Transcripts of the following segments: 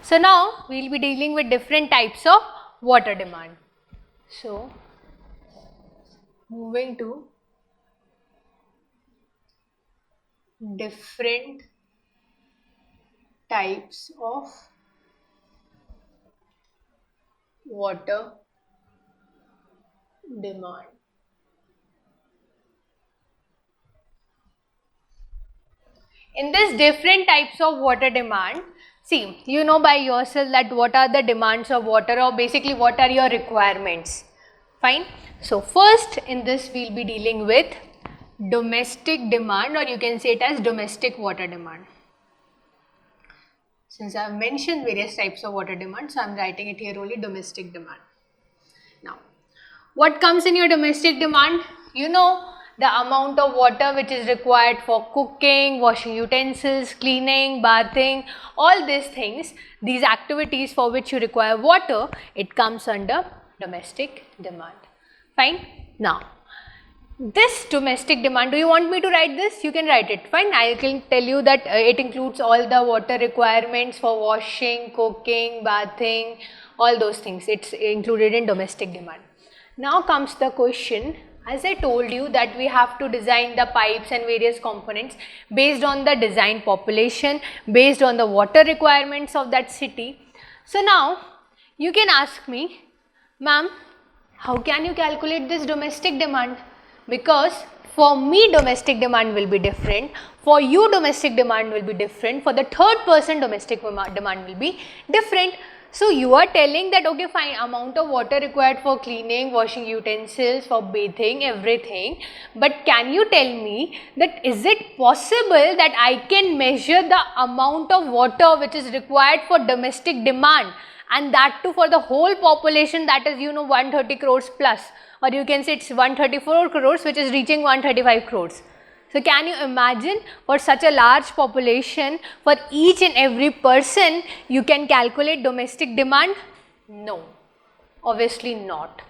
So now we will be dealing with different types of water demand. So moving to different types of water demand. In this different types of water demand, see, you know by yourself that what are the demands of water, or basically what are your requirements. Fine. So first in this we will be dealing with domestic demand, or you can say it as domestic water demand. Since I have mentioned various types of water demand, so I am writing it here only, domestic demand. Now, what comes in your domestic demand? You know, the amount of water which is required for cooking, washing utensils, cleaning, bathing, all these things, these activities for which you require water, it comes under domestic demand. Fine. Now, this domestic demand, do you want me to write this? You can write it. Fine. I can tell you that it includes all the water requirements for washing, cooking, bathing, all those things. It's included in domestic demand. Now comes the question, as I told you that we have to design the pipes and various components based on the design population, based on the water requirements of that city. So now you can ask me, ma'am, how can you calculate this domestic demand? Because for me domestic demand will be different, for you domestic demand will be different, for the third person domestic demand will be different. So you are telling that okay fine, amount of water required for cleaning, washing utensils, for bathing, everything, but can you tell me that is it possible that I can measure the amount of water which is required for domestic demand, and that too for the whole population, that is 130 crores plus, or you can say it's 134 crores which is reaching 135 crores. So can you imagine, for such a large population, for each and every person you can calculate domestic demand? No, obviously not.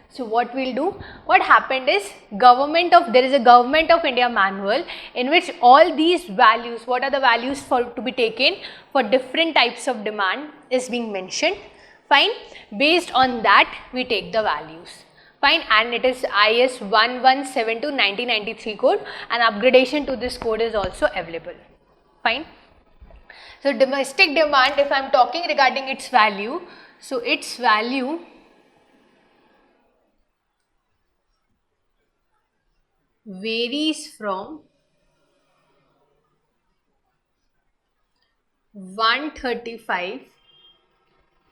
So what we'll do, what happened is there is a Government of India manual in which all these values, what are the values to be taken for different types of demand is being mentioned. Fine. Based on that we take the values. Fine. And it is IS 1172/1993 code, and upgradation to this code is also available. Fine. So domestic demand, if I am talking regarding its value, so its value varies from 135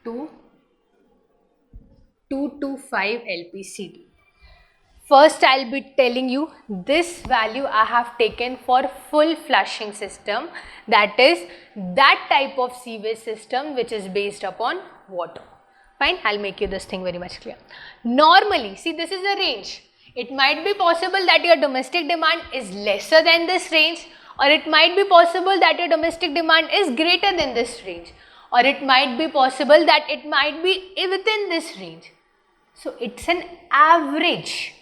to 225 LPCD. First I will be telling you this value I have taken for full flushing system, that is that type of sewage system which is based upon water. Fine, I will make you this thing very much clear. Normally, see, this is a range. It might be possible that your domestic demand is lesser than this range, or it might be possible that your domestic demand is greater than this range, or it might be possible that it might be within this range. So it's an average.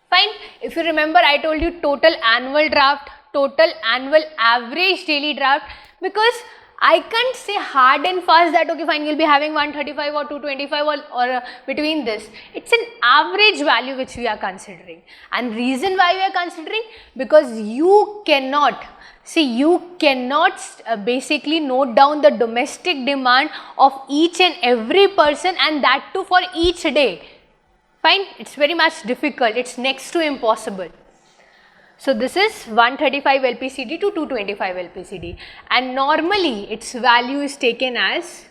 Fine. If you remember, I told you total annual draft, total annual average daily draft, because I can't say hard and fast that okay fine, you'll be having 135 or 225 or between this. It's an average value which we are considering. And reason why we are considering, because you cannot basically note down the domestic demand of each and every person, and that too for each day. Fine, it's very much difficult, it's next to impossible. So this is 135 LPCD to 225 LPCD, and normally its value is taken as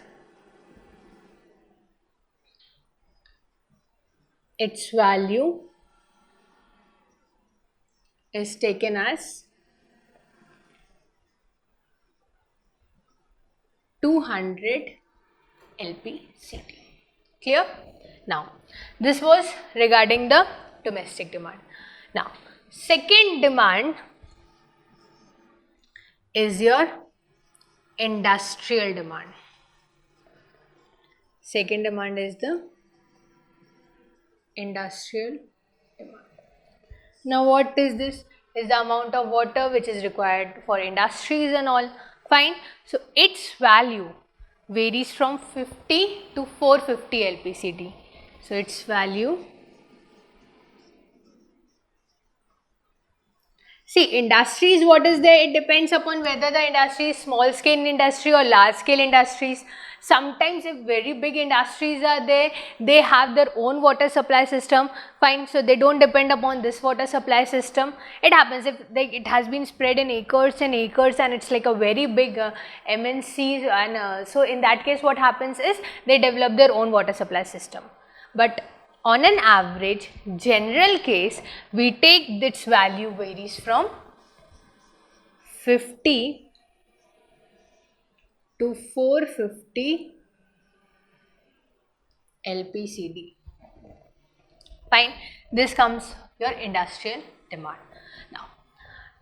200 LPCD. Clear? Now, this was regarding the domestic demand. Now, second demand is your industrial demand. Second demand is the industrial demand. Now, what is this? Is the amount of water which is required for industries and all. Fine. So, its value varies from 50 to 450 LPCD. So its value. See, industries, what is there? It depends upon whether the industry is small scale industry or large scale industries. Sometimes if very big industries are there, they have their own water supply system, fine, so they don't depend upon this water supply system. It happens if like it has been spread in acres and acres and it's like a very big MNC, and so in that case what happens is they develop their own water supply system. But on an average, general case, we take its value varies from 50 to 450 LPCD. Fine, this comes your industrial demand. Now,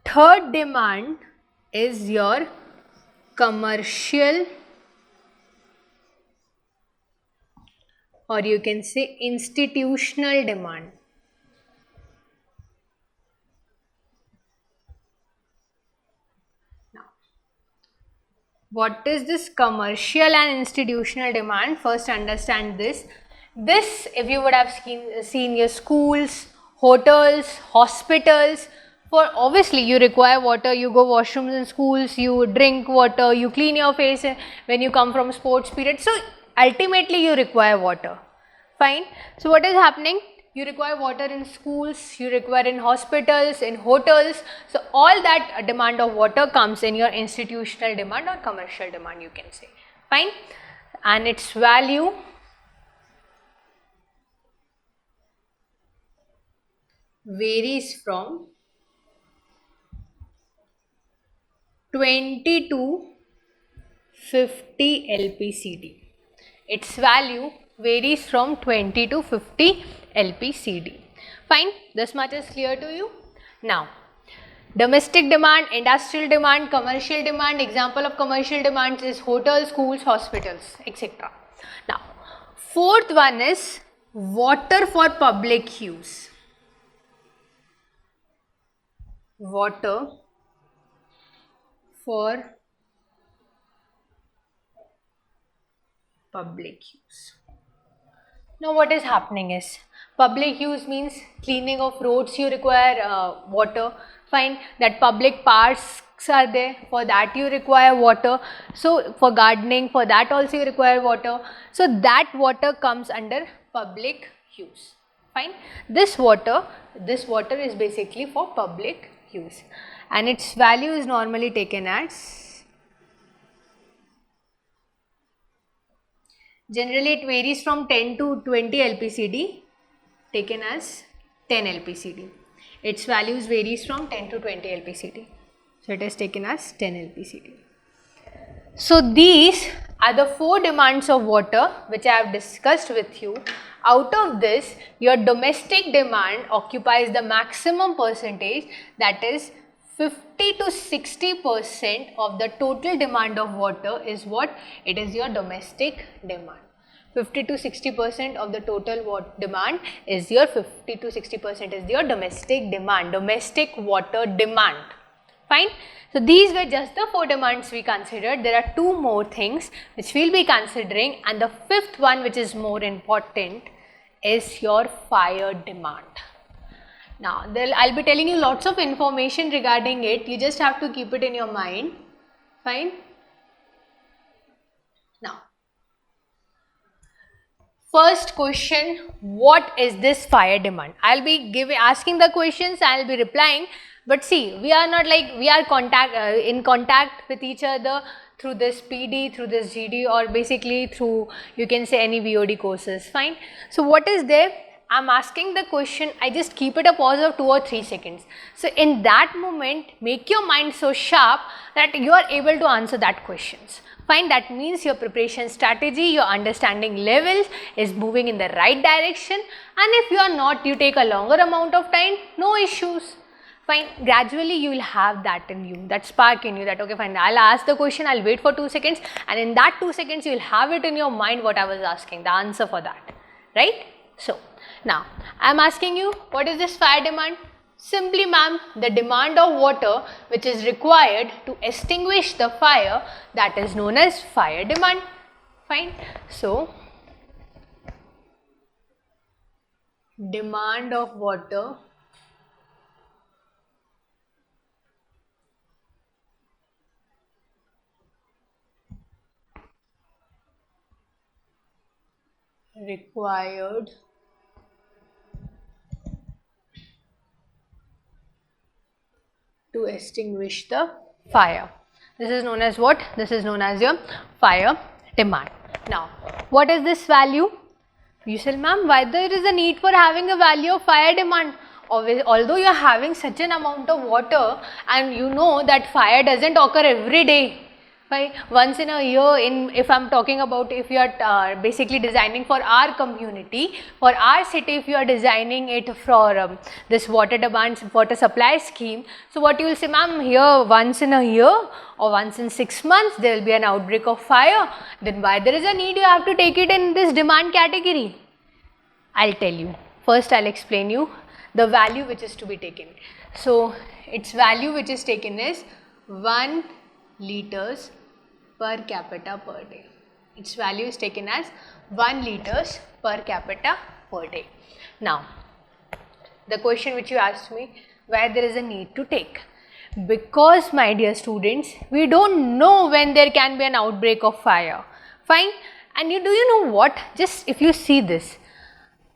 third demand is your commercial, or you can say institutional demand. Now, what is this commercial and institutional demand? First understand this. This, if you would have seen your schools, hotels, hospitals, for obviously you require water, you go washrooms in schools, you drink water, you clean your face when you come from sports period. So ultimately you require water. Fine. So what is happening? You require water in schools, you require in hospitals, in hotels. So all that demand of water comes in your institutional demand or commercial demand, you can say. Fine. And its value varies from 20 to 50 LPCD. Its value varies from 20 to 50 LPCD. Fine, this much is clear to you. Now, domestic demand, industrial demand, commercial demand. Example of commercial demands is hotels, schools, hospitals, etc. Now, fourth one is water for public use. Water for public use. Now what is happening is, public use means cleaning of roads, you require water. Fine, that public parks are there, for that you require water. So for gardening, for that also you require water. So that water comes under public use. Fine, this water is basically for public use, and its value is normally taken as, generally it varies from 10 to 20 LPCD, taken as 10 LPCD. Its values varies from 10 to 20 LPCD. So it is taken as 10 LPCD. So these are the four demands of water which I have discussed with you. Out of this, your domestic demand occupies the maximum percentage, that is 50 to 60% of the total demand of water is what? It is your domestic demand. 50 to 60% of the total demand is your 50 to 60% is your domestic demand, domestic water demand. Fine. So these were just the four demands we considered. There are two more things which we will be considering, and the fifth one, which is more important, is your fire demand. Now I'll be telling you lots of information regarding it. You just have to keep it in your mind. Fine. Now, first question, what is this fire demand? I'll be asking the questions, I'll be replying. But see, we are not like, we are in contact with each other through this PD, through this GD, or basically through, you can say, any VOD courses. Fine. So what is there? I'm asking the question, I just keep it a pause of 2 or 3 seconds. So in that moment, make your mind so sharp that you are able to answer that questions. Fine, that means your preparation strategy, your understanding levels is moving in the right direction, and if you are not, you take a longer amount of time, no issues. Fine, gradually you will have that in you, that spark in you, that okay fine, I'll ask the question, I'll wait for 2 seconds, and in that 2 seconds you will have it in your mind what I was asking, the answer for that, right? So, now I'm asking you, what is this fire demand? Simply, ma'am, the demand of water which is required to extinguish the fire, that is known as fire demand. Fine. So demand of water required to extinguish the fire. This is known as what? This is known as your fire demand. Now, what is this value? You said, ma'am, why there is a need for having a value of fire demand? Although you are having such an amount of water and you know that fire doesn't occur every day, right? Once in a year, if I'm talking about, if you are basically designing for our community, for our city, if you are designing it for this water demand, water supply scheme, so what you will say, ma'am, here once in a year or once in 6 months there will be an outbreak of fire, then why there is a need you have to take it in this demand category? I'll tell you. First I'll explain you the value which is to be taken. So its value which is taken is 1 liters per capita per day. Its value is taken as 1 liters per capita per day. Now, the question which you asked me, where there is a need to take. Because my dear students, we don't know when there can be an outbreak of fire. Fine. And do you know what? Just if you see this,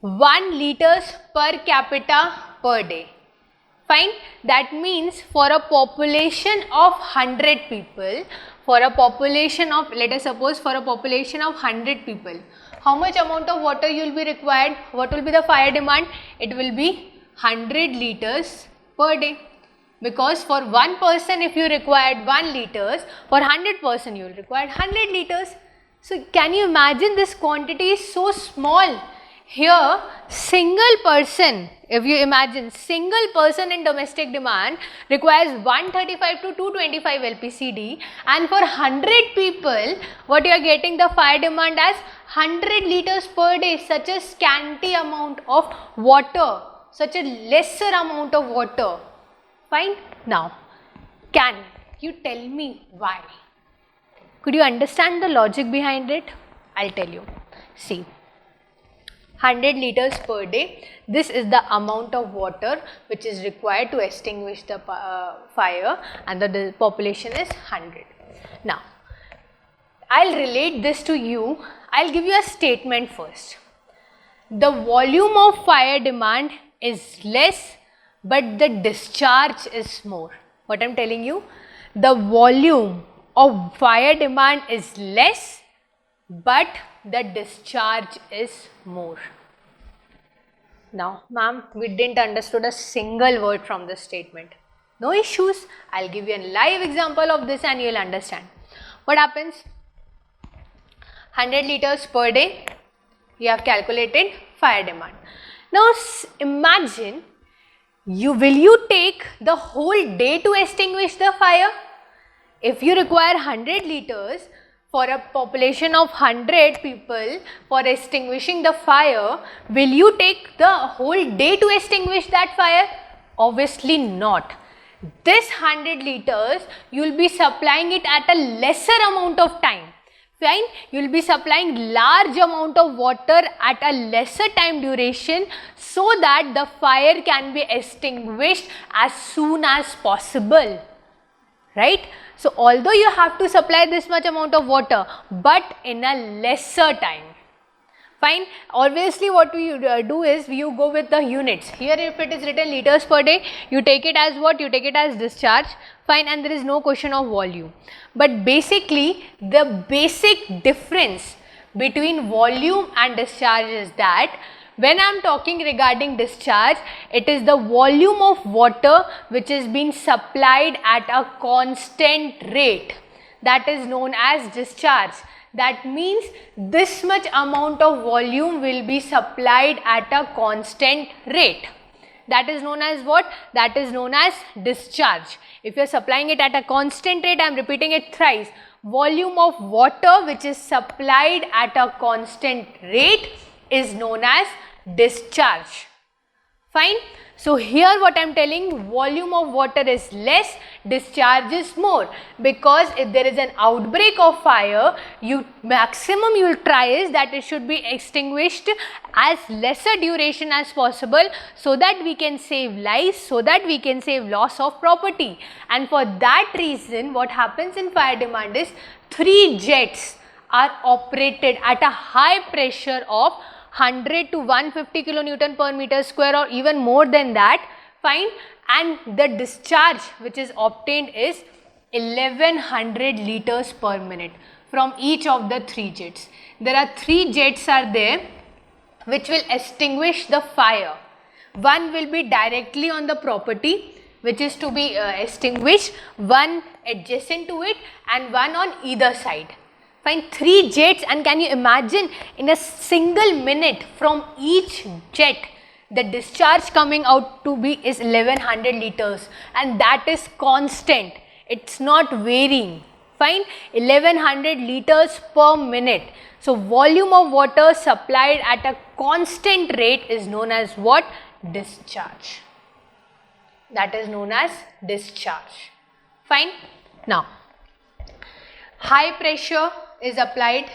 1 liters per capita per day. Fine. That means for a population of 100 people, for a population of, let us suppose for a population of 100 people, how much amount of water you will be required? What will be the fire demand? It will be 100 liters per day. Because for one person if you required 1 liters, for 100 person you will require 100 liters. So can you imagine, this quantity is so small. Here single person, if you imagine, single person in domestic demand requires 135 to 225 LPCD, and for 100 people what you are getting the fire demand as 100 liters per day. Such a scanty amount of water, such a lesser amount of water. Fine. Now, can you tell me why? Could you understand the logic behind it? I'll tell you. See, 100 liters per day, this is the amount of water which is required to extinguish the fire, and the population is 100. Now, I'll relate this to you. I'll give you a statement first. The volume of fire demand is less, but the discharge is more. What I'm telling you, the volume of fire demand is less, but the discharge is more. Now, ma'am, we didn't understood a single word from this statement. No issues. I'll give you a live example of this and you'll understand. What happens? 100 liters per day, you have calculated fire demand. Now, imagine, will you take the whole day to extinguish the fire? If you require 100 liters for a population of 100 people for extinguishing the fire, will you take the whole day to extinguish that fire? Obviously not. This 100 liters, you will be supplying it at a lesser amount of time. Fine, you will be supplying large amount of water at a lesser time duration so that the fire can be extinguished as soon as possible, right? So, although you have to supply this much amount of water, but in a lesser time. Fine. Obviously, what we do is you go with the units. Here if it is written liters per day, you take it as what? You take it as discharge. Fine, and there is no question of volume. But basically, the basic difference between volume and discharge is that when I am talking regarding discharge, it is the volume of water which is being supplied at a constant rate. That is known as discharge. That means this much amount of volume will be supplied at a constant rate. That is known as what? That is known as discharge. If you are supplying it at a constant rate, I am repeating it thrice. Volume of water which is supplied at a constant rate is known as discharge. Fine. So here what I am telling, volume of water is less, discharge is more, because if there is an outbreak of fire, maximum you will try is that it should be extinguished as lesser duration as possible, so that we can save lives, so that we can save loss of property. And for that reason, what happens in fire demand is 3 jets are operated at a high pressure of 100 to 150 kilonewton per meter square, or even more than that, fine, and the discharge which is obtained is 1100 liters per minute from each of the 3 jets. There are 3 jets are there which will extinguish the fire. One will be directly on the property which is to be extinguished, one adjacent to it, and one on either side. Fine, 3 jets, and can you imagine, in a single minute from each jet the discharge coming out to be is 1100 liters, and that is constant, it's not varying. Fine, 1100 liters per minute. So volume of water supplied at a constant rate is known as what? Discharge. That is known as discharge. Fine. Now high pressure is applied,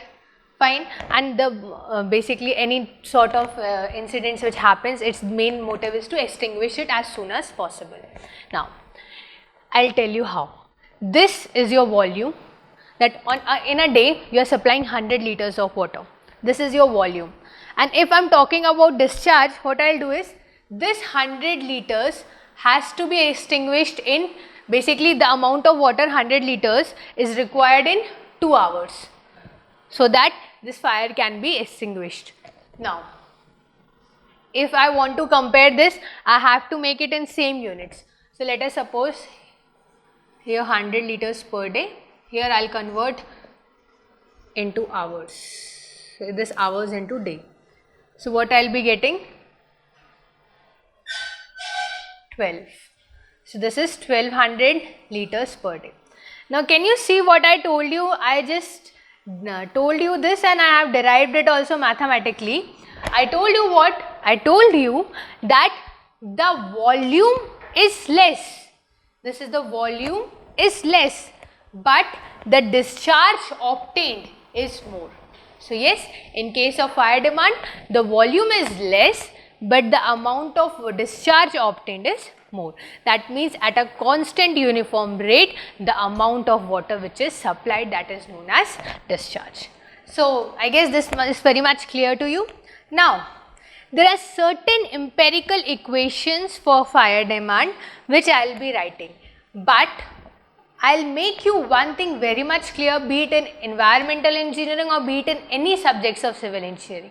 fine, and the basically any sort of incidents which happens, its main motive is to extinguish it as soon as possible. Now I'll tell you how. This is your volume, that on in a day you are supplying 100 liters of water. This is your volume, and if I'm talking about discharge, what I'll do is this 100 liters has to be extinguished in, basically the amount of water 100 liters is required in 2 hours, so that this fire can be extinguished. Now if I want to compare this, I have to make it in same units. So let us suppose here 100 liters per day, here I'll convert into hours, so this hours into day. So what I'll be getting? 12. So this is 1200 liters per day. Now can you see what I told you? I just told you this, and I have derived it also mathematically. I told you what? I told you that the volume is less. This is the volume is less, but the discharge obtained is more. So yes, in case of fire demand, the volume is less, but the amount of discharge obtained is more. That means at a constant uniform rate, the amount of water which is supplied, that is known as discharge. So I guess this is very much clear to you. Now there are certain empirical equations for fire demand which I will be writing, but I'll make you one thing very much clear, be it in environmental engineering or be it in any subjects of civil engineering.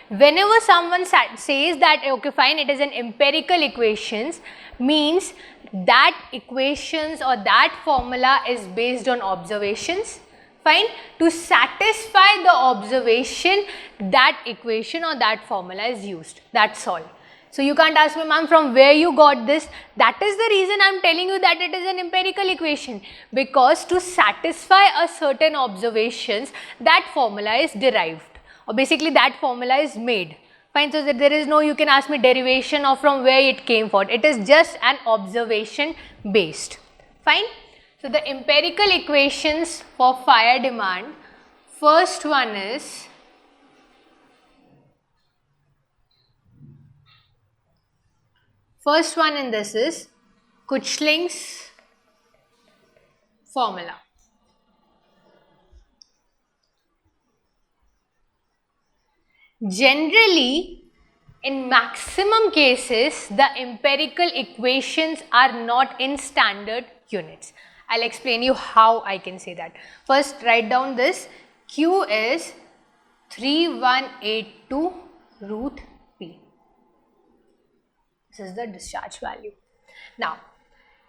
Whenever someone says that okay fine, it is an empirical equations, means that equations or that formula is based on observations. Fine, to satisfy the observation, that equation or that formula is used, that's all. So you can't ask me, ma'am, from where you got this. That is the reason I am telling you that it is an empirical equation, because to satisfy a certain observations, that formula is derived, or basically that formula is made. Fine, so that there is no, you can ask me derivation or from where it came from. It is just an observation based. Fine. So the empirical equations for fire demand, first one is in this is Kuchling's formula. Generally, in maximum cases, the empirical equations are not in standard units. I'll explain you how I can say that. First, write down this. Q is 3182 root P. This is the discharge value. Now,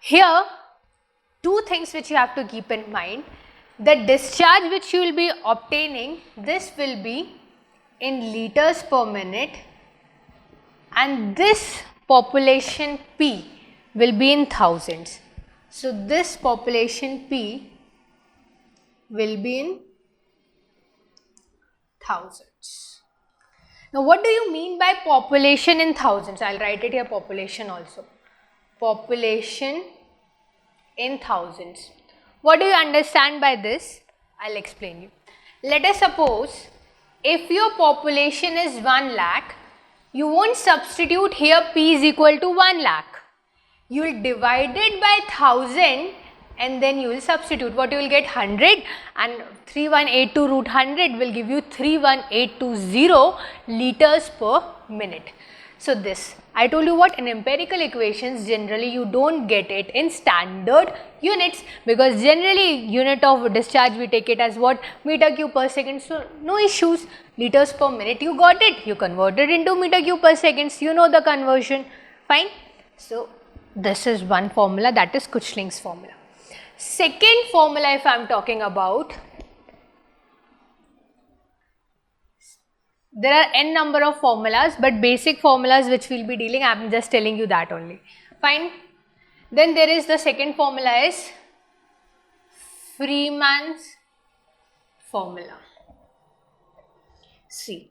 here, two things which you have to keep in mind. The discharge which you will be obtaining, this will be in liters per minute, and this population P will be in thousands. So this population P will be in thousands. Now what do you mean by population in thousands? I'll write it here, population also. Population in thousands. What do you understand by this? I'll explain you. Let us suppose if your population is 1 lakh, you won't substitute here p is equal to 1 lakh. You will divide it by 1000 and then you will substitute. What you will get? 100, and 3182 root 100 will give you 31820 liters per minute. So this, I told you what, in empirical equations generally you don't get it in standard units, because generally unit of discharge we take it as what, meter cube per second. So no issues, liters per minute you got it, you converted into meter cube per seconds, you know the conversion, fine. So this is one formula, that is Kuchling's formula. Second formula, if I am talking about, there are n number of formulas, but basic formulas which we will be dealing, I am just telling you that only. Fine. Then there is the second formula is Freeman's formula. See,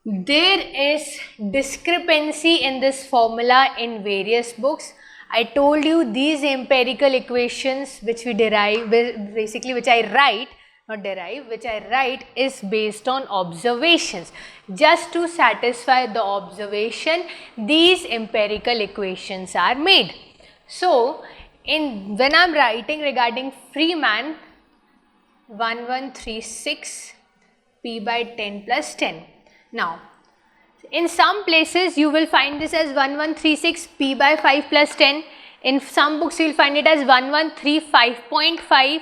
there is discrepancy in this formula in various books. I told you these empirical equations which we derive, basically which I write, not derive, which I write is based on observations. Just to satisfy the observation, these empirical equations are made. So, when I am writing regarding Freeman, 1136 p by 10 plus 10. Now, in some places you will find this as 1136 p by 5 plus 10. In some books you will find it as 1135.5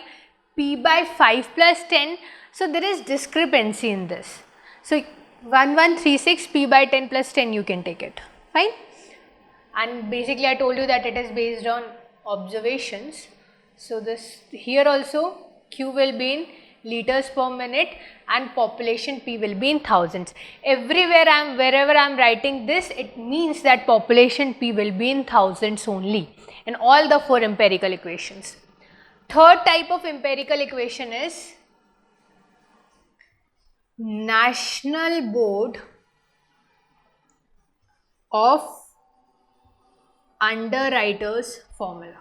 p by 5 plus 10. So there is discrepancy in this. So 1136 p by 10 plus 10 you can take it, fine. And basically I told you that it is based on observations. So this here also Q will be in liters per minute and population P will be in thousands. Everywhere wherever I am writing this, it means that population P will be in thousands only in all the 4 empirical equations. Third type of empirical equation is National Board of Underwriters formula.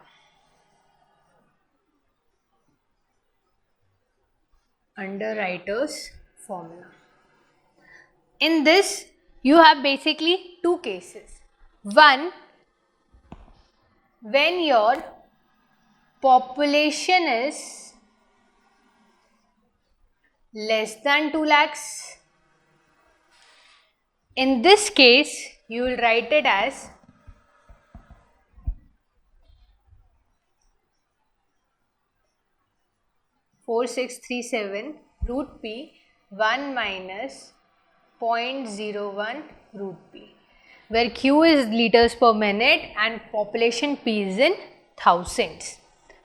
Underwriters formula. In this you have basically 2 cases. One, when your population is less than 2 lakhs, in this case you will write it as (4637) root p 1 minus 0.01 root p, where Q is liters per minute and population P is in thousands.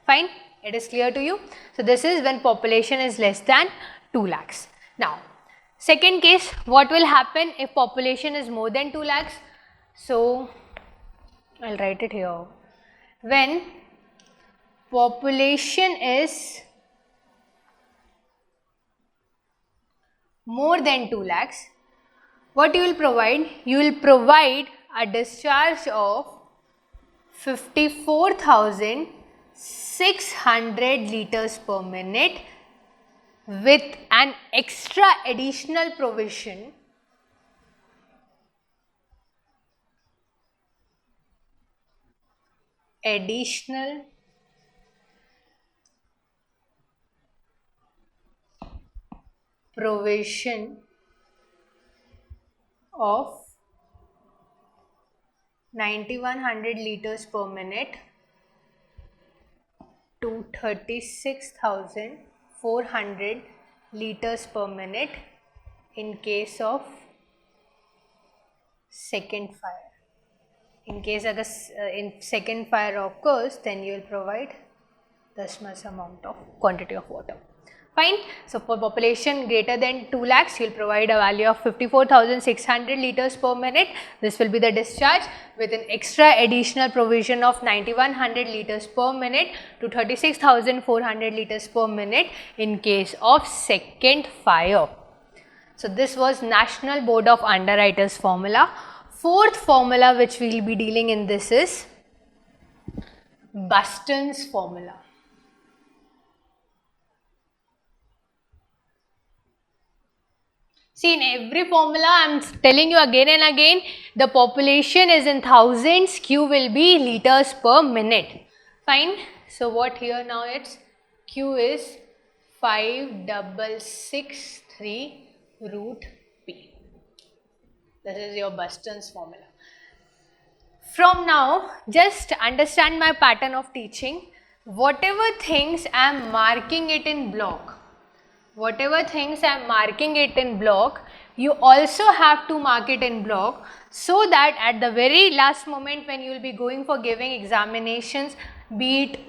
Fine, it is clear to you. So this is when population is less than 2 lakhs. Now, second case, what will happen if population is more than 2 lakhs? So I'll write it here. When population is more than 2 lakhs, what you will provide? You will provide a discharge of 54,600 liters per minute with an extra additional provision of 9100 liters per minute to 36,400 liters per minute in case of second fire. In case of in second fire occurs, then you will provide this much amount of quantity of water. Fine. So for population greater than 2 lakhs, you will provide a value of 54,600 liters per minute. This will be the discharge with an extra additional provision of 9100 liters per minute to 36,400 liters per minute in case of second fire. So this was National Board of Underwriters formula. Fourth formula which we will be dealing in this is Buston's formula. See, in every formula I am telling you again and again, the population is in thousands, Q will be liters per minute. Fine. So what here now it's Q is 5663 root P. This is your Buston's formula. From now, just understand my pattern of teaching. Whatever things I am marking it in block, you also have to mark it in block, so that at the very last moment when you will be going for giving examinations, be it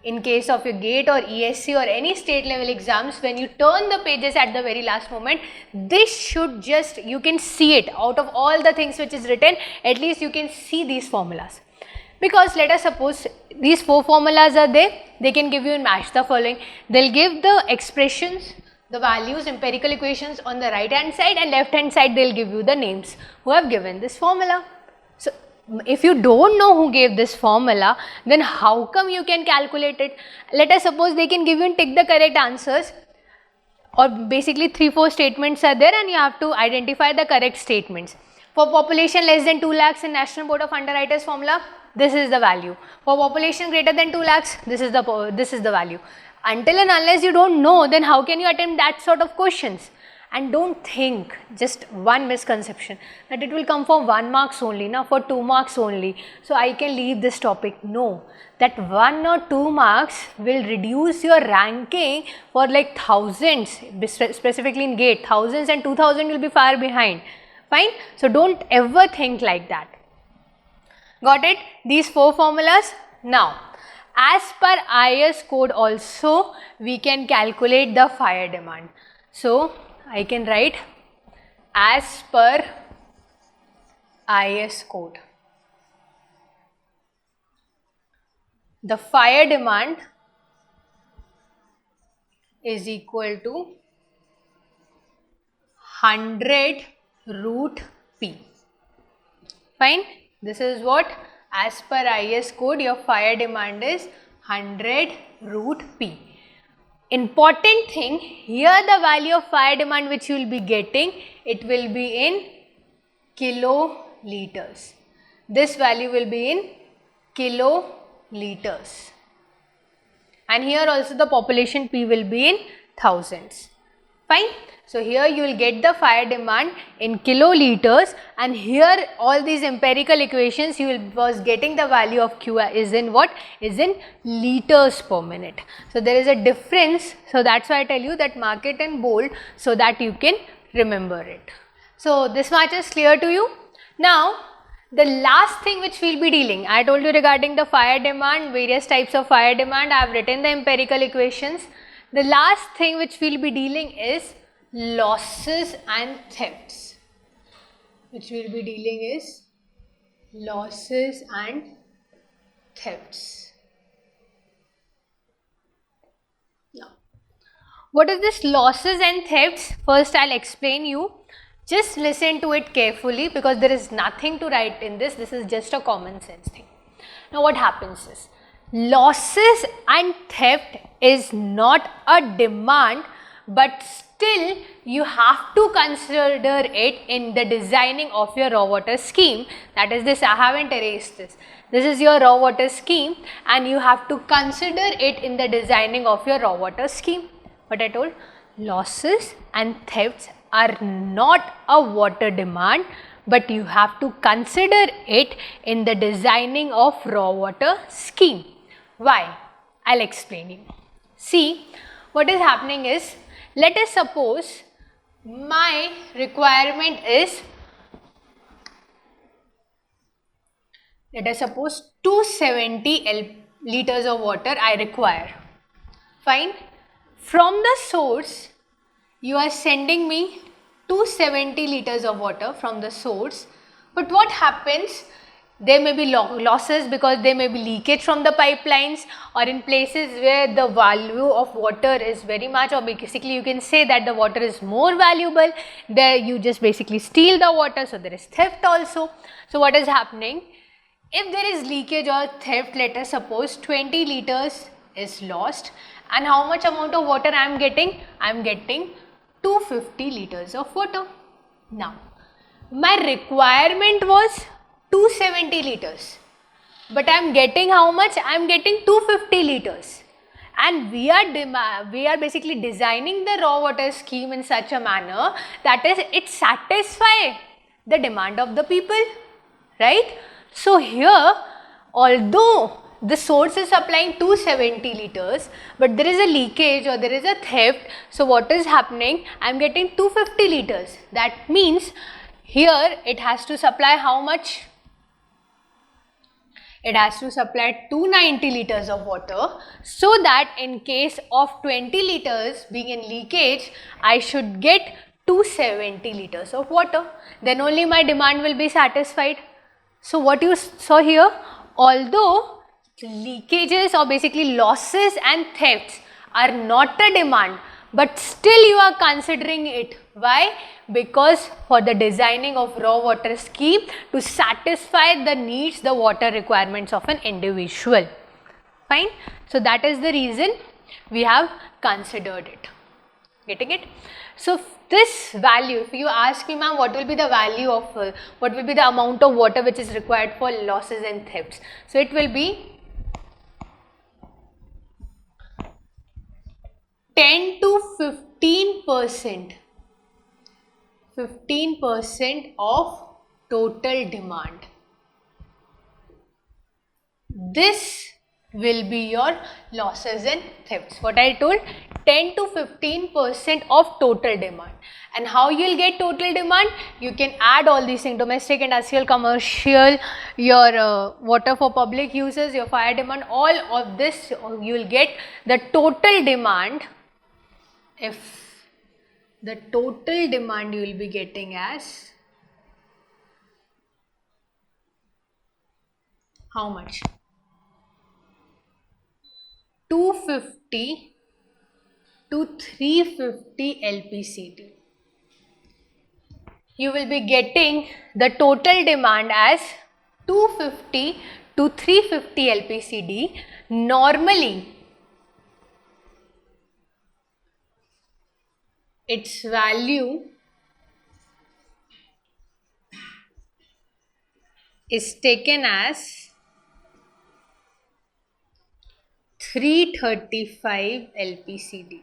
in case of your GATE or ESC or any state level exams, when you turn the pages at the very last moment, this should just, you can see it out of all the things which is written, at least you can see these formulas. Because let us suppose these 4 formulas are there, they can give you in match the following. They'll give the expressions, the values, empirical equations on the right hand side, and left hand side they'll give you the names who have given this formula. So if you don't know who gave this formula, then how come you can calculate it? Let us suppose they can give you and tick the correct answers, or basically 3-4 statements are there and you have to identify the correct statements. For population less than 2 lakhs in National Board of Underwriters formula, this is the value. For population greater than 2 lakhs, this is the value. Until and unless you don't know, then how can you attempt that sort of questions? And don't think, just one misconception, that it will come for 1 marks only, now for 2 marks only, so I can leave this topic. No, that 1 or 2 marks will reduce your ranking for like thousands, specifically in GATE, thousands and 2000 will be far behind. Fine. So don't ever think like that. Got it? These 4 formulas. Now, as per IS code also, we can calculate the fire demand. So I can write as per IS code, the fire demand is equal to 100 root P. Fine. This is what, as per IS code, your fire demand is 100 root P. Important thing, here the value of fire demand which you will be getting, it will be in kiloliters. This value will be in kiloliters. And here also the population P will be in thousands. Fine. So here you will get the fire demand in kiloliters, and here all these empirical equations you was getting the value of Q is in what? Is in liters per minute. So there is a difference. So that's why I tell you that mark it in bold so that you can remember it. So this much is clear to you. Now the last thing which we will be dealing, I told you regarding the fire demand, various types of fire demand, I have written the empirical equations. The last thing which we will be dealing is losses and thefts. Which we will be dealing is losses and thefts. Now, what is this losses and thefts? First I will explain you. Just listen to it carefully, because there is nothing to write in this. This is just a common sense thing. Now what happens is, losses and theft is not a demand, but still you have to consider it in the designing of your raw water scheme. That is this, I haven't erased this. This is your raw water scheme and you have to consider it in the designing of your raw water scheme. What I told, losses and thefts are not a water demand, but you have to consider it in the designing of raw water scheme. Why? I'll explain you. See, what is happening is, let us suppose my requirement is, let us suppose 270 liters of water I require. Fine. From the source, you are sending me 270 liters of water from the source. But what happens, there may be losses because there may be leakage from the pipelines, or in places where the value of water is very much, or basically you can say that the water is more valuable, there you just basically steal the water, so there is theft also. So what is happening? If there is leakage or theft, let us suppose 20 liters is lost, and how much amount of water I am getting? I am getting 250 liters of water. Now, my requirement was 270 liters, but I am getting how much? I am getting 250 liters, and we are basically designing the raw water scheme in such a manner that is it satisfy the demand of the people, right? So here, although the source is supplying 270 liters, but there is a leakage or there is a theft, so what is happening? I am getting 250 liters. That means here it has to supply how much? It has to supply 290 liters of water, so that in case of 20 liters being in leakage, I should get 270 liters of water. Then only my demand will be satisfied. So what you saw here, although leakages or basically losses and thefts are not a demand, but still you are considering it. Why? Because for the designing of raw water scheme to satisfy the needs, the water requirements of an individual. Fine. So that is the reason we have considered it. Getting it? So this value, if you ask me, ma'am, what will be the value of, what will be the amount of water which is required for losses and thefts? So it will be 10 to 15%. 15% of total demand. This will be your losses and thefts. What I told, 10 to 15% of total demand. And how you will get total demand? You can add all these things: domestic, industrial, commercial, your water for public uses, your fire demand, all of this you will get the total demand. If the total demand you will be getting as how much? 250 to 350 LPCD. You will be getting the total demand as 250 to 350 LPCD. Normally, its value is taken as 335 LPCD.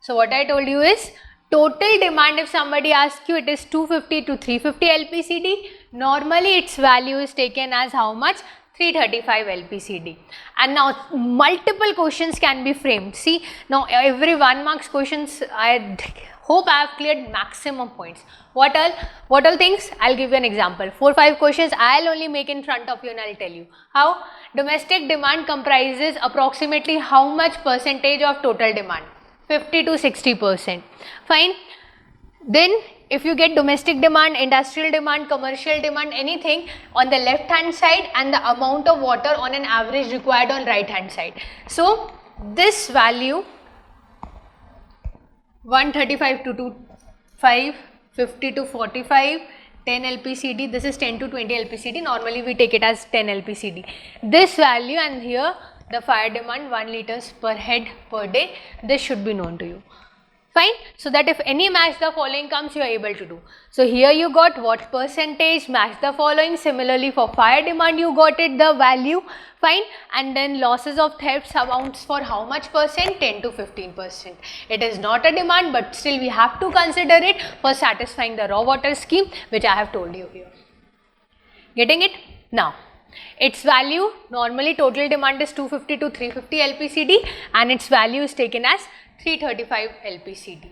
So what I told you is total demand, if somebody asks you, it is 250 to 350 LPCD. Normally its value is taken as how much? 335 LPCD. And now multiple questions can be framed. See, now every 1 marks questions, I hope I have cleared maximum points. What all things? I'll give you an example. 4-5 questions I'll only make in front of you and I'll tell you. How? Domestic demand comprises approximately how much percentage of total demand? 50 to 60%. Fine. Then if you get domestic demand, industrial demand, commercial demand, anything on the left hand side and the amount of water on an average required on right hand side. So this value 135 to 25, 50 to 45, 10 LPCD, this is 10 to 20 LPCD, normally we take it as 10 LPCD. This value, and here the fire demand 1 liters per head per day, this should be known to you. Fine. So that if any match the following comes, you are able to do. So here you got what percentage, match the following. Similarly for fire demand you got it, the value. Fine. And then losses of thefts amounts for how much percent? 10 to 15%. It is not a demand, but still we have to consider it for satisfying the raw water scheme, which I have told you here. Getting it? Now, its value, normally total demand is 250 to 350 LPCD and its value is taken as 335 LPCD.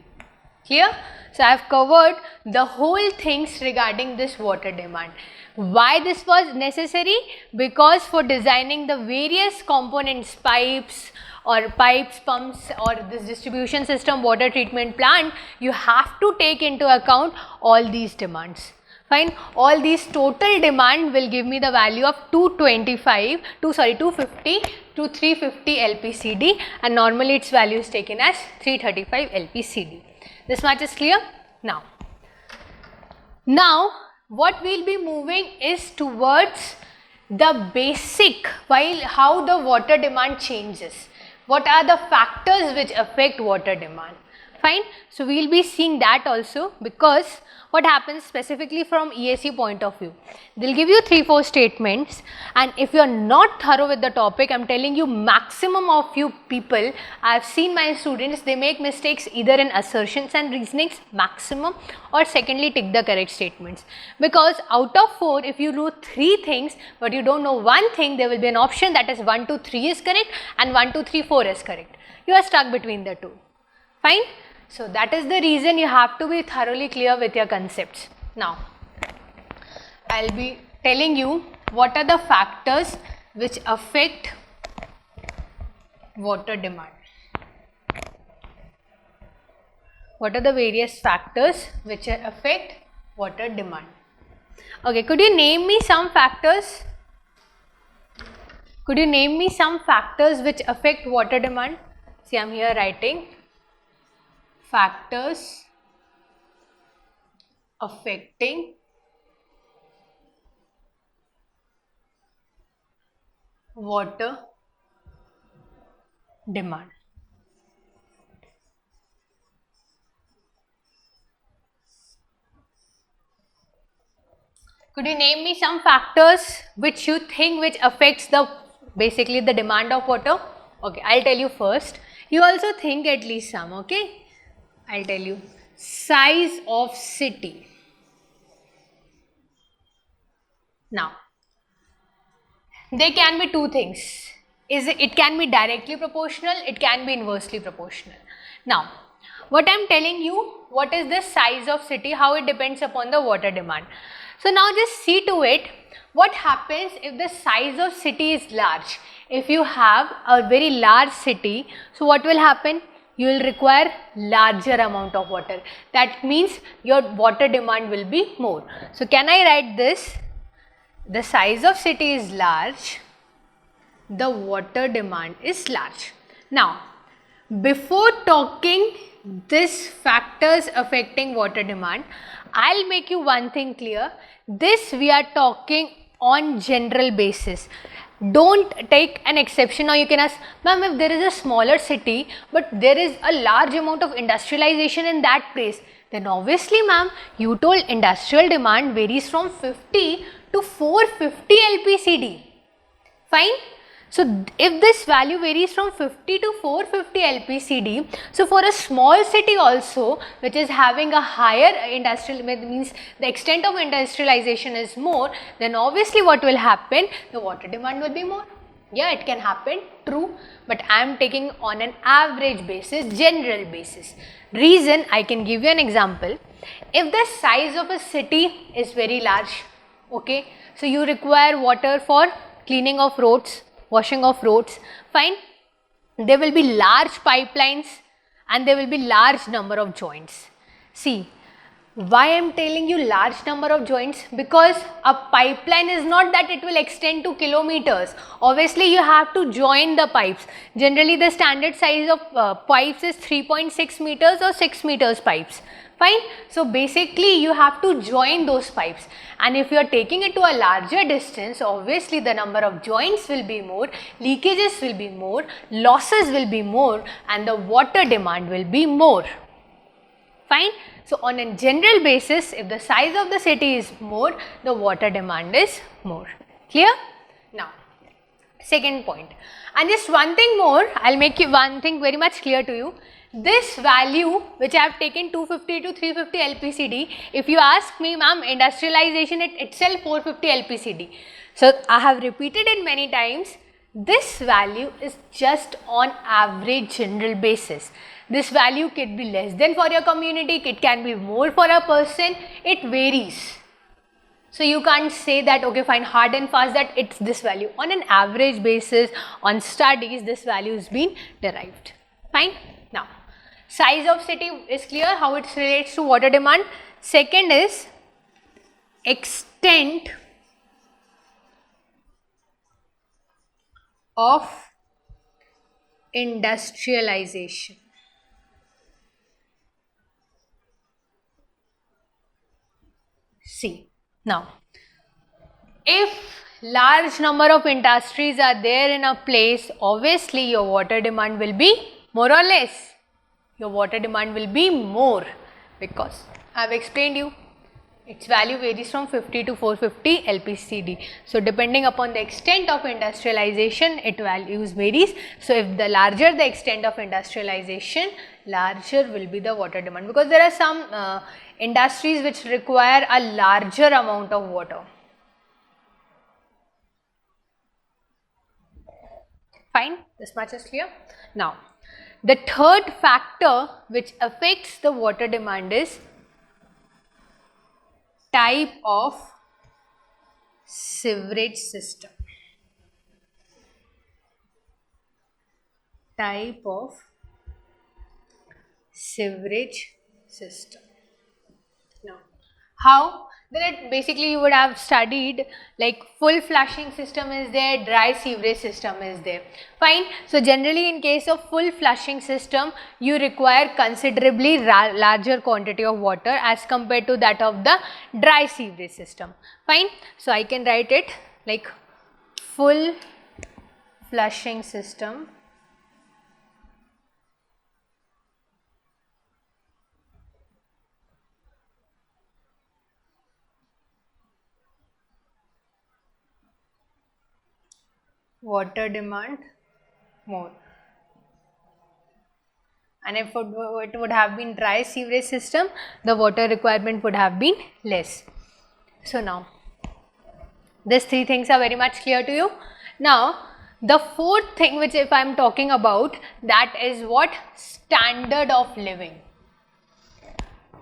Clear? So I have covered the whole things regarding this water demand. Why this was necessary? Because for designing the various components, pipes or pipes, pumps, or this distribution system, water treatment plant, you have to take into account all these demands. Fine, all these total demand will give me the value of 250 to 350 LPCD, and normally its value is taken as 335 LPCD. This much is clear? Now what we will be moving is towards the basic, while how the water demand changes. What are the factors which affect water demand? Fine. So we will be seeing that also, because what happens specifically from ESE point of view, they will give you 3-4 statements, and if you are not thorough with the topic, I am telling you, maximum of you people, I have seen my students, they make mistakes either in assertions and reasonings maximum, or secondly tick the correct statements, because out of 4, if you do 3 things but you don't know one thing, there will be an option that is 1, 2, 3 is correct and 1, 2, 3, 4 is correct. You are stuck between the two. Fine. So that is the reason you have to be thoroughly clear with your concepts. Now, I will be telling you what are the factors which affect water demand. What are the various factors which affect water demand? Okay, could you name me some factors? Could you name me some factors which affect water demand? See, I am here writing factors affecting water demand. Could you name me some factors which you think which affects the basically the demand of water? Okay, I'll tell you first. You also think at least some, okay? I'll tell you. Size of city. Now, there can be two things. It can be directly proportional, it can be inversely proportional. Now, what I'm telling you, what is the size of city, how it depends upon the water demand. So now just see to it, what happens if the size of city is large. If you have a very large city, so what will happen? You will require larger amount of water. That means your water demand will be more. So can I write this? The size of city is large, the water demand is large. Now, before talking these factors affecting water demand, I'll make you one thing clear. This we are talking on general basis. Don't take an exception. Now you can ask, ma'am, if there is a smaller city but there is a large amount of industrialization in that place, then obviously ma'am, you told industrial demand varies from 50 to 450 LPCD. Fine. So if this value varies from 50 to 450 LPCD, so for a small city also which is having a higher industrial, means the extent of industrialization is more, then obviously what will happen? The water demand will be more. Yeah, it can happen, true, but I am taking on an average basis, general basis. Reason, I can give you an example. If the size of a city is very large, okay, so you require water for cleaning of roads, washing of roads, fine. There will be large pipelines and there will be large number of joints. See, why I am telling you large number of joints? Because a pipeline is not that it will extend to kilometers. Obviously, you have to join the pipes. Generally, the standard size of pipes is 3.6 meters or 6 meters pipes. Fine. So basically you have to join those pipes, and if you are taking it to a larger distance, obviously the number of joints will be more, leakages will be more, losses will be more, and the water demand will be more. Fine. So on a general basis, if the size of the city is more, the water demand is more. Clear? Now, second point. And just one thing more, I'll make you one thing very much clear to you. This value which I have taken 250 to 350 LPCD, if you ask me, ma'am, industrialization itself 450 LPCD. So I have repeated it many times. This value is just on average general basis. This value could be less than for your community, it can be more for a person, it varies. So you can't say that, okay, fine, hard and fast that it's this value. On an average basis, on studies, this value is being derived. Fine. Now, size of city is clear, how it relates to water demand. Second is extent of industrialization. See, now, if large number of industries are there in a place, obviously your water demand will be more or less. Your water demand will be more, because I have explained you, its value varies from 50 to 450 LPCD. So depending upon the extent of industrialization, its values varies. So if the larger the extent of industrialization, larger will be the water demand, because there are some industries which require a larger amount of water. Fine, this much is clear. Now, the third factor which affects the water demand is type of sewerage system. Type of sewerage system. Now, how? Then basically you would have studied like full flushing system is there, dry sewerage system is there. Fine. So generally in case of full flushing system, you require considerably larger quantity of water as compared to that of the dry sewerage system. Fine. So I can write it like full flushing system water demand more, and if it would have been dry sewerage system, the water requirement would have been less. So now these three things are very much clear to you. Now the fourth thing which if I am talking about, that is what? Standard of living.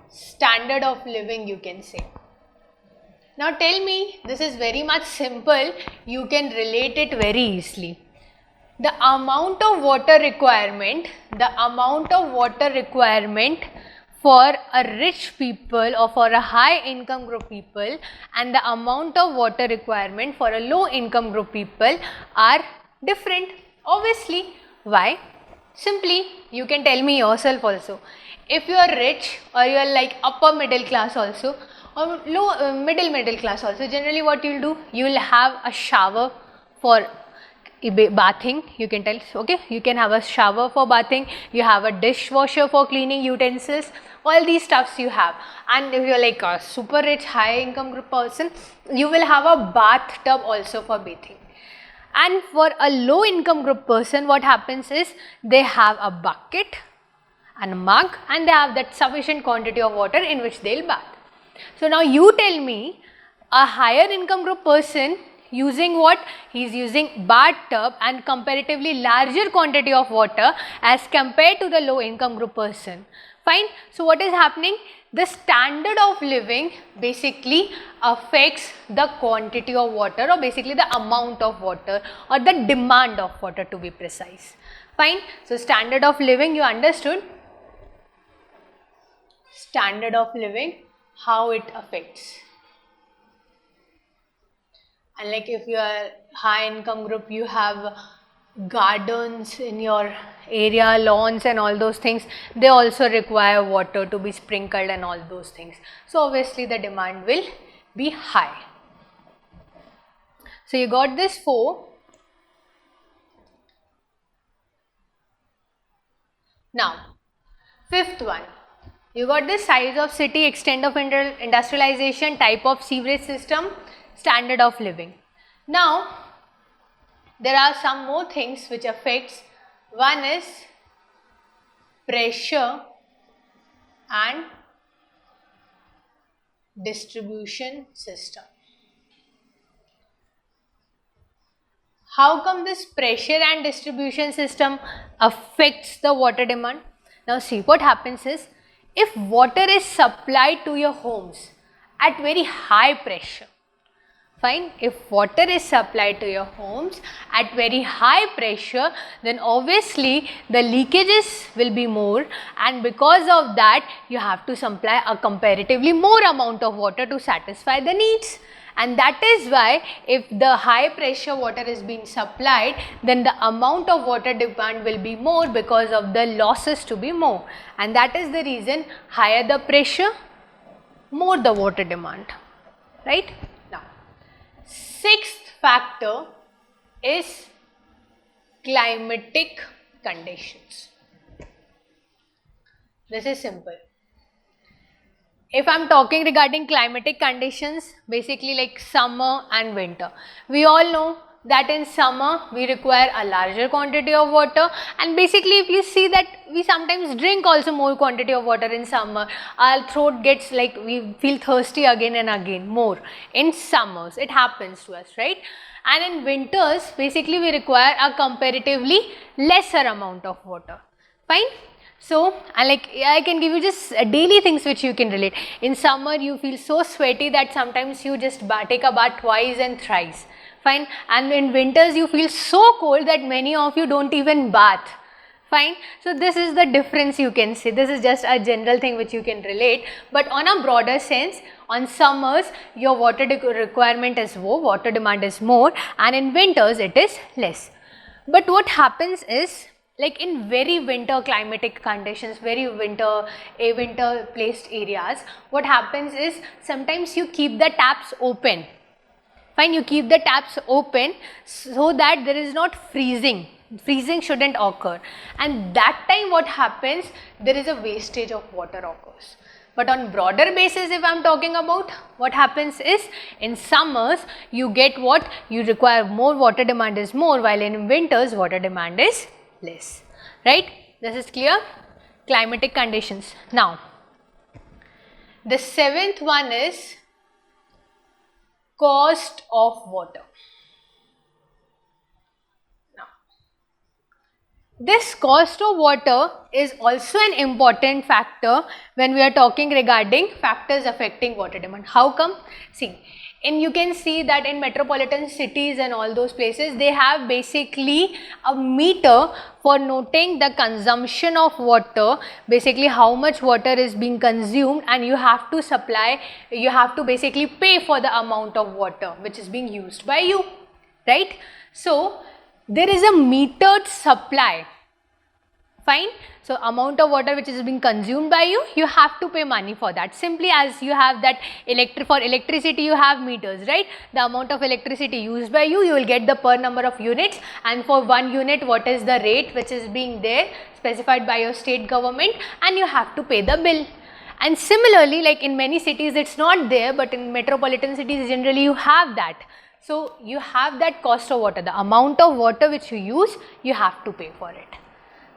Standard of living, you can say. Now tell me, this is very much simple, you can relate it very easily. The amount of water requirement for a rich people or for a high income group people, and the amount of water requirement for a low income group people are different. Obviously, why? Simply, you can tell me yourself also. If you are rich or you are like upper middle class also, or low middle class also, generally what you will do, you will have a shower for bathing, you can tell, okay, you can have a shower for bathing, you have a dishwasher for cleaning utensils, all these stuffs you have. And if you are like a super rich high income group person, you will have a bathtub also for bathing. And for a low income group person, what happens is they have a bucket and a mug, and they have that sufficient quantity of water in which they will bath. So now you tell me, a higher income group person using what? He is using bathtub and comparatively larger quantity of water as compared to the low income group person. Fine. So what is happening? The standard of living basically affects the quantity of water, or basically the amount of water, or the demand of water, to be precise. Fine. So standard of living, you understood? Standard of living, how it affects. And like if you are high income group, you have gardens in your area, lawns and all those things, they also require water to be sprinkled and all those things. So obviously the demand will be high. So you got this 4. Now, fifth one, you got this size of city, extent of industrialization, type of sewerage system, standard of living. Now, there are some more things which affects. One is pressure and distribution system. How come this pressure and distribution system affects the water demand? Now see, what happens is, if water is supplied to your homes at very high pressure, Fine. If water is supplied to your homes at very high pressure, then obviously the leakages will be more, and because of that you have to supply a comparatively more amount of water to satisfy the needs. And that is why if the high pressure water is being supplied, then the amount of water demand will be more because of the losses to be more. And that is the reason higher the pressure, more the water demand, right? Now, sixth factor is climatic conditions. This is simple. If I am talking regarding climatic conditions, basically like summer and winter, we all know that in summer we require a larger quantity of water, and basically if you see that we sometimes drink also more quantity of water in summer, our throat gets like we feel thirsty again and again more. In summers it happens to us, right? And in winters basically we require a comparatively lesser amount of water. Fine. So, I can give you just daily things which you can relate. In summer you feel so sweaty that sometimes you just take a bath twice and thrice. Fine. And in winters you feel so cold that many of you don't even bath. Fine. So, this is the difference you can see. This is just a general thing which you can relate. But on a broader sense, on summers your water requirement is more, water demand is more, and in winters it is less. But what happens is, like in very winter climatic conditions, very winter placed areas, what happens is sometimes you keep the taps open. Fine, you keep the taps open so that there is not freezing. Freezing shouldn't occur, and that time what happens, there is a wastage of water occurs. But on broader basis, if I am talking about, what happens is in summers you get what you require more, water demand is more, while in winters water demand is less, right? This is clear. Climatic conditions. Now, the seventh one is cost of water. Now, this cost of water is also an important factor when we are talking regarding factors affecting water demand. How come? See, and you can see that in metropolitan cities and all those places, they have basically a meter for noting the consumption of water, basically how much water is being consumed, and you have to supply, you have to basically pay for the amount of water which is being used by you, right? So, there is a metered supply. Fine. So, amount of water which is being consumed by you, you have to pay money for that. Simply as you have that for electricity you have meters, right? The amount of electricity used by you, you will get the per number of units, and for 1 unit what is the rate which is being there specified by your state government, and you have to pay the bill. And similarly, like in many cities it's not there, but in metropolitan cities generally you have that. So, you have that cost of water, the amount of water which you use, you have to pay for it.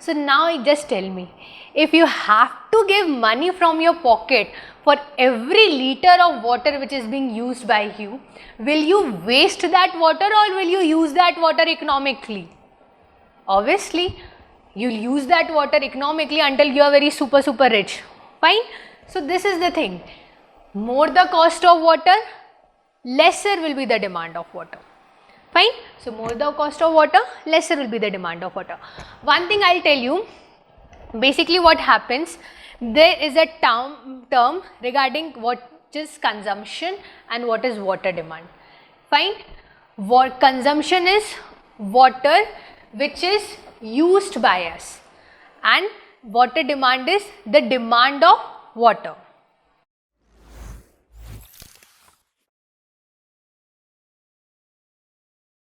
So, now just tell me, if you have to give money from your pocket for every liter of water which is being used by you, will you waste that water or will you use that water economically? Obviously, you will use that water economically until you are very super rich. Fine. So, this is the thing, more the cost of water, lesser will be the demand of water. Fine. So, more the cost of water, lesser will be the demand of water. One thing I will tell you, basically what happens, there is a term regarding what is consumption and what is water demand. Fine. What consumption is water which is used by us, and water demand is the demand of water.